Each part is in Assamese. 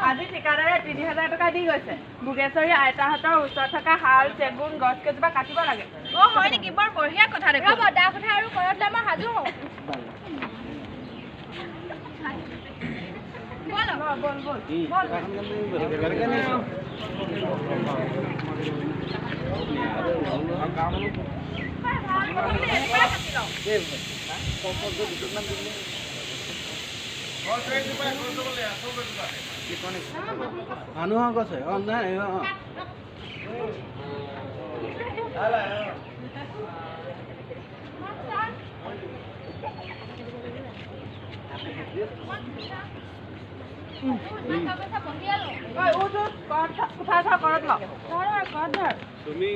আজি ঠিকাদাৰে ৩০০০ টকা দি গৈছে বুগেশ্বৰী আইতাহঁতৰ ওচৰত থকা শাল চেগুন গছ কেইজোপা কাটিব লাগে হয় নেকি বৰ বঢ়িয়া কথা দেখোন ৰ'ব দা কথা আৰু কৰতলে মই সাজু হওঁ মানুহক আছে নাই তুমি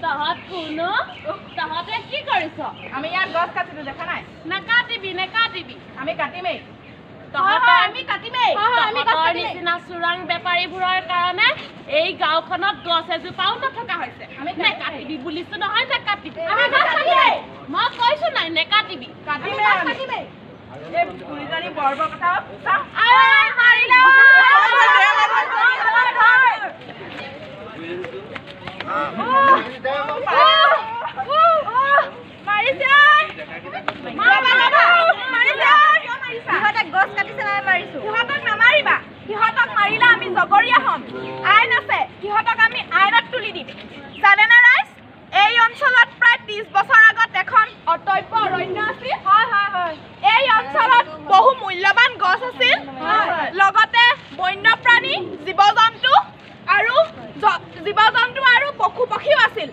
তহঁত কোন তহঁতে কি কৰিছ আমি ইয়াত গছ কাটিলো দেখা নাই নাকাটিবি আমি কাটিমেই তহঁতৰ নিচিনা চোৰাং বেপাৰীবোৰৰ কাৰণে এই গাঁওখনত গছ এজোপাও নথকা হৈছে আমি নেকাটিবি বুলিছো নহয় নেকাটিবি মই কৈছো নাই নেকাটিবি এই বুঢ়ীজনী বৰবৰ কথা গছ কাটিছে মাৰিছো সিহঁতক নামাৰিবা সিহঁতক মাৰিলে আমি জগৰীয়া হ'ম আইন আছে সিহঁতক আমি আইনত তুলি দিম জানেনে ৰাইজ এই অঞ্চলত প্ৰায় 30 বছৰ আগত এখন অটব্য অৰণ্য আছিল এই অঞ্চলত বহু মূল্যৱান গছ আছিল লগতে বন্যপ্ৰাণী জীৱ-জন্তু আৰু পশু পক্ষীও আছিল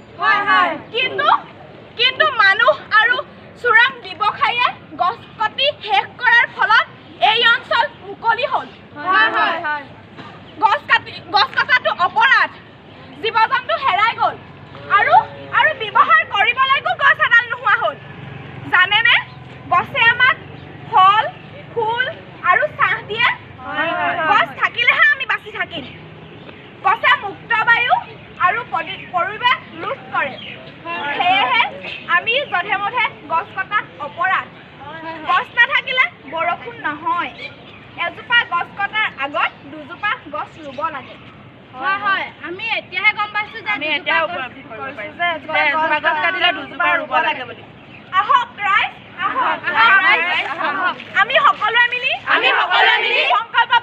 কিন্তু মানুহ আৰু চোৰাং ব্যৱসায়ীয়ে গছ কাটি শেষ কৰাৰ ফলত এই অঞ্চল মুকলি হ'ল গছ কটাটো অপৰাধ জীৱ-জন্তু হেৰাই গ'ল আৰু ব্যৱহাৰ কৰিবলৈকো গছ এডাল নোহোৱা হ'ল জানেনে গছে আমাক ফল ফুল আৰু ছাঁ দিয়ে গছ থাকিলেহে আমি বাচি থাকিম গছে মুক্ত বায়ু আৰু পৰিৱেশ ৰোধ কৰে সেয়েহে আমি যধে মধে গছ কটাত অপৰাধ গছ নাথাকিলে বৰষুণ নহয় এজোপা গছ কটাৰ আগত দুজোপা গছ ৰুব লাগে আমি এতিয়াহে গম পাইছো যে গছ কাটিলে দুজোপা ৰুব লাগে বুলি আহক ৰাইজ আহক আমি সকলোৱে মিলি সংকল্প